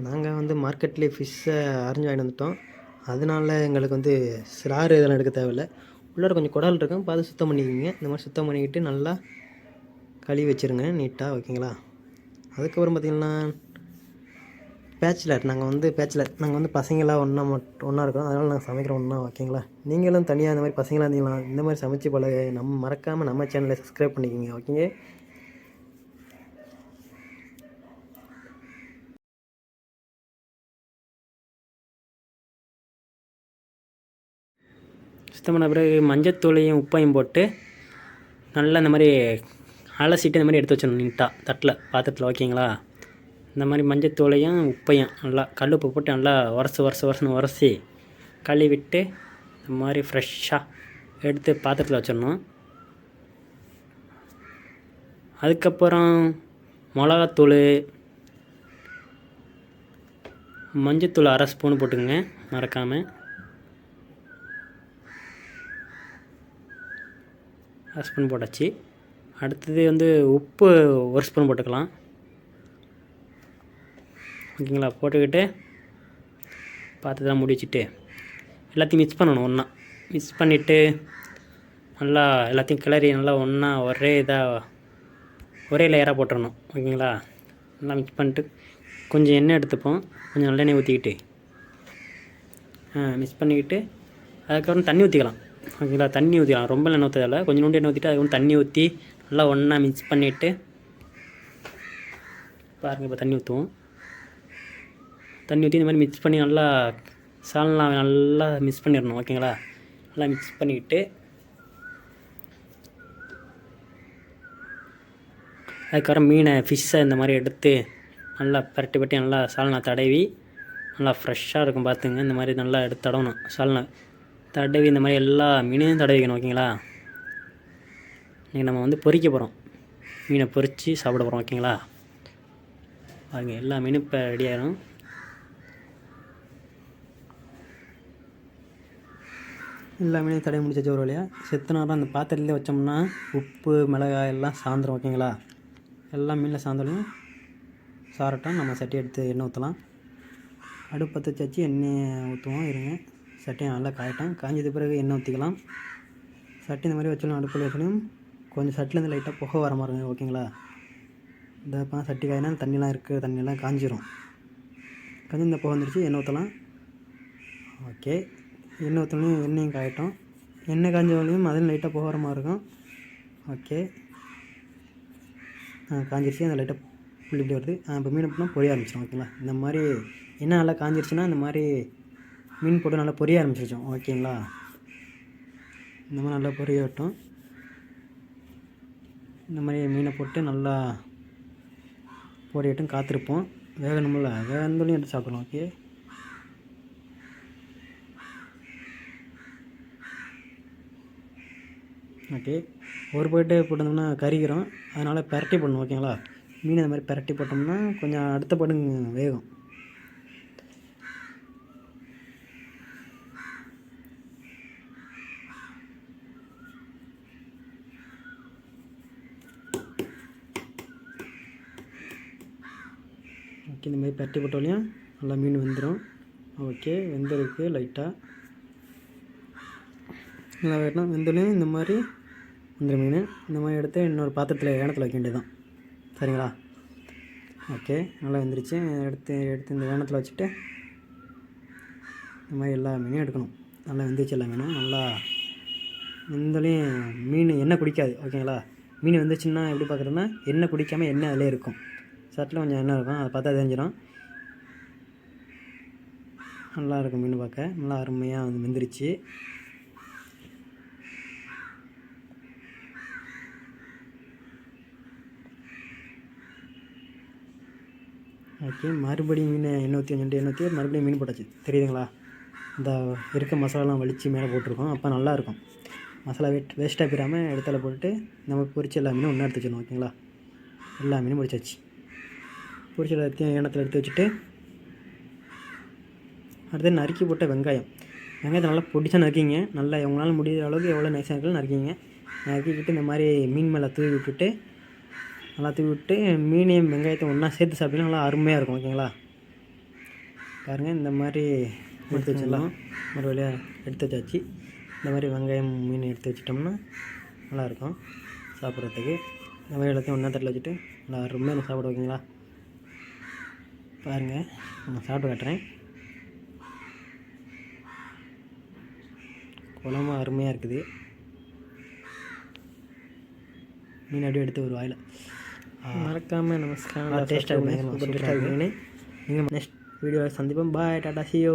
நாங்கள் வந்து மார்க்கெட்லேயே ஃபிஷ்ஷை அரைஞ்சு வாங்கிட்டு வந்துட்டோம். அதனால எங்களுக்கு வந்து ஸ்லாறு இதெல்லாம் எடுக்க தேவையில்ல. உள்ளார கொஞ்சம் குடல் இருக்கும், பார்த்து சுத்தம் பண்ணிக்கோங்க. இந்த மாதிரி சுத்தம் பண்ணிக்கிட்டு நல்லா கழுவி வச்சுருங்க நீட்டாக, ஓகேங்களா? அதுக்கப்புறம் பார்த்திங்கன்னா நாங்கள் வந்து பசங்களாம் ஒன்றா இருக்கோம். அதனால் நாங்கள் சமைக்கிறோம் ஒன்றா, ஓகேங்களா? நீங்களும் தனியாக இந்த மாதிரி பசங்களாக இருந்தீங்களா, இந்த மாதிரி சமைச்சு பழக மறக்காமல் நம்ம சேனலை சப்ஸ்கிரைப் பண்ணிக்கோங்க, ஓகேங்க? சுத்தம் பண்ண பிறகு மஞ்சத்தூளையும் உப்பையும் போட்டு நல்லா இந்த மாதிரி அலசிட்டு இந்த மாதிரி எடுத்து வச்சிடணும் நீட்டாக பாத்திரத்தில், ஓகேங்களா? இந்த மாதிரி மஞ்சத்தூளையும் உப்பையும் நல்லா கல்லுப்பு போட்டு நல்லா உரசி கழுவிட்டு இந்த மாதிரி ஃப்ரெஷ்ஷாக எடுத்து பாத்திரத்தில் வச்சிடணும். அதுக்கப்புறம் மிளகாத்தூள், மஞ்சத்தூள் 1/2 ஸ்பூன் போட்டுக்கோங்க மறக்காமல். 1/2 ஸ்பூன் போட்டாச்சு. அடுத்தது வந்து உப்பு 1 ஸ்பூன் போட்டுக்கலாம், ஓகேங்களா? போட்டுக்கிட்டு பாத்திரத்தெல்லாம் மூடி வச்சுட்டு எல்லாத்தையும் மிக்ஸ் பண்ணணும். ஒன்றா மிக்ஸ் பண்ணிவிட்டு நல்லா எல்லாத்தையும் கிளறி நல்லா ஒன்றா ஒரே லேயராக போட்டுடணும், ஓகேங்களா? நல்லா மிக்ஸ் பண்ணிட்டு கொஞ்சம் எண்ணெய் எடுத்துப்போம், கொஞ்சம் நல்லெண்ணெய் ஊற்றிக்கிட்டு மிக்ஸ் பண்ணிக்கிட்டு அதுக்கப்புறம் தண்ணி ஊற்றிக்கலாம், ஓகேங்களா? தண்ணி ஊற்றிக்கலாம், ரொம்ப எண்ணெய் ஊற்றதில்லை, கொஞ்சம் நோண்டி எண்ணெய் ஊற்றிட்டு அதுக்கப்புறம் தண்ணி ஊற்றி நல்லா ஒன்றா மிக்ஸ் பண்ணிவிட்டு பாருங்கள். இப்போ தண்ணி ஊற்றுவோம். தண்ணி ஊற்றி இந்த மாதிரி மிக்ஸ் பண்ணி நல்லா சால்னா நல்லா மிக்ஸ் பண்ணிடணும், ஓகேங்களா? நல்லா மிக்ஸ் பண்ணிக்கிட்டு அதுக்கப்புறம் ஃபிஷ்ஷை இந்த மாதிரி எடுத்து நல்லா பரட்டி நல்லா சால்னா தடவி நல்லா ஃப்ரெஷ்ஷாக இருக்கும் பார்த்துங்க. இந்த மாதிரி நல்லா எடுத்து தடவணும், சால்னா தடவி இந்த மாதிரி எல்லா மீனையும் தடவிக்கணும், ஓகேங்களா? இன்றைக்கி நம்ம வந்து பொரிக்க போகிறோம், மீனை பொரித்து சாப்பிட போகிறோம், ஓகேங்களா? பாருங்க, எல்லா மீனும் இப்போ ரெடி ஆகிடும். எல்லா மீனையும் தடவி முடிச்சாச்சு ஒரு வழியாக. செத்த நேரம் அந்த பாத்திரத்துலேயே வச்சோம்னா உப்பு மிளகாய் எல்லாம் சாயந்தரம், ஓகேங்களா? எல்லா மீனில் சாயந்தரம் சாரட்டும். நம்ம சட்டி எடுத்து எண்ணெய் ஊற்றலாம். அடுப்பு பற்ற வச்சு எண்ணெய் ஊற்றுவோம், இருங்க. சட்டியை நல்லா காயட்டும். காய்ஞ்சது பிறகு எண்ணெய் ஊற்றிக்கலாம். சட்டி இந்த மாதிரி வச்சாலும் அடுப்பில் வச்சாலும் கொஞ்சம் சட்டிலேருந்து லைட்டாக புகை வர மாதிரி இருக்கும், ஓகேங்களா? இந்த இப்போ சட்டி காயினா தண்ணியெல்லாம் காஞ்சிரும். காஞ்சி இந்த புகை வந்துருச்சு, எண்ணெய் ஊற்றலாம். ஓகே, எண்ணெய் ஊற்றணும், எண்ணெயும் காயட்டும். எண்ணெய் காய்ஞ்ச வரையும் அதில் லைட்டாக புகை வர மாதிரி இருக்கும். ஓகே, காஞ்சிருச்சு, அந்த லைட்டாக புள்ளி இப்படி வருது. இப்போ மீன் போட்டால் பொரிய ஆரம்பிச்சிடும், ஓகேங்களா? இந்த மாதிரி எண்ணெய் நல்லா காஞ்சிருச்சுன்னா இந்த மாதிரி மீன் போட்டு நல்லா பொரிய ஆரம்பிச்சிருச்சோம், ஓகேங்களா? இந்த மாதிரி நல்லா பொரிய விட்டோம். இந்த மாதிரி மீனை போட்டு நல்லா பொரியட்டும், காத்திருப்போம். வேகணுமில்ல, வேகணும்னு எடுத்து சாப்பிடலாம், ஓகே? ஓகே, ஒரு போய்ட்டு போட்டோம்னா கறிக்கிறோம், அதனால் பெரட்டி போடணும், ஓகேங்களா? மீன் இந்த மாதிரி பெரட்டி போட்டோம்னா கொஞ்சம் அடுத்த படுங்க வேகும். ஓகே, இந்த மாதிரி பெரட்டி போட்டாலையும் நல்லா மீன் வெந்துடும். ஓகே, வெந்திருக்கு லைட்டாக. நல்லா வேணும் வெந்தலையும் இந்த மாதிரி மீன் இந்த மாதிரி எடுத்து இன்னொரு பாத்திரத்தில் ஏனத்தில் வைக்க வேண்டியது தான், சரிங்களா? ஓகே, நல்லா வெந்துருச்சு. எடுத்து இந்த ஏனத்தில் வச்சுட்டு இந்த மாதிரி எல்லா மீனையும் எடுக்கணும். நல்லா வெந்துருச்சு எல்லா மீனும். நல்லா வெந்தலையும் மீன் எண்ணெய் குடிக்காது, ஓகேங்களா? மீன் வெந்துச்சுன்னா எப்படி பார்க்குறதுன்னா எண்ணெய் குடிக்காமல் எண்ணெய் அதிலே இருக்கும். சட்டில் கொஞ்சம் எண்ணெய் இருக்கும், அதை பார்த்தா தெரிஞ்சிடும். நல்லா இருக்கும் மீன் பார்க்க, நல்லா அருமையாக வெந்துருச்சு. ஓகே, மறுபடியும் மீனை எண்ணெய் ஊற்றி மறுபடியும் மீன் போட்டாச்சு, தெரியுதுங்களா? இந்த இருக்க மசாலாலாம் வலித்து மேலே போட்டிருக்கோம், அப்போ நல்லாயிருக்கும். மசாலா வேஸ்ட்டாக போயிடாமல் இடத்துல போட்டுட்டு நம்ம பொரிச்சு எல்லா மீனும் ஒன்றா எடுத்து வச்சிடணும், ஓகேங்களா? எல்லா மீனும் பொரிச்சாச்சு. பொரிச்சு எல்லாத்தையும் எண்ணத்தில் எடுத்து வச்சுட்டு அடுத்து நறுக்கி போட்ட வெங்காயத்தை நல்லா பொடிச்சா நறுக்கிங்க. நல்லா உங்களால் முடிகிற அளவுக்கு எவ்வளோ நைஸாக இருக்குன்னு நறுக்கிங்க. நறுக்கிக்கிட்டு இந்த மாதிரி மீன் மேலே தூவி விட்டுட்டு நல்லா தூவி விட்டு மீனையும் வெங்காயத்தை ஒன்றா சேர்த்து சாப்பிட்டீங்கன்னா நல்லா அருமையாக இருக்கும், ஓகேங்களா? பாருங்கள் இந்த மாதிரி எடுத்து வச்சிடலாம். ஒரு வழியாக எடுத்து வச்சாச்சு. இந்த மாதிரி வெங்காயம் மீன் எடுத்து வச்சிட்டோம்னா நல்லாயிருக்கும் சாப்பிட்றதுக்கு. இந்த மாதிரி எல்லாத்தையும் ஒன்றா தட்டில் வச்சுட்டு நல்லா அருமையாக சாப்பிட வைக்கிங்களா. பாருங்கள் நான் சாப்பிட்டு காட்டுறேன். குழம்பு அருமையாக இருக்குது. மீன் அப்படியே எடுத்து ஒரு வாயில் மறக்காமல் நமஸ்காரம். டேஸ்ட்டாக இருக்கும். நீங்கள் நெக்ஸ்ட் வீடியோவில் சந்திப்போம். பாய், டாடா, see you.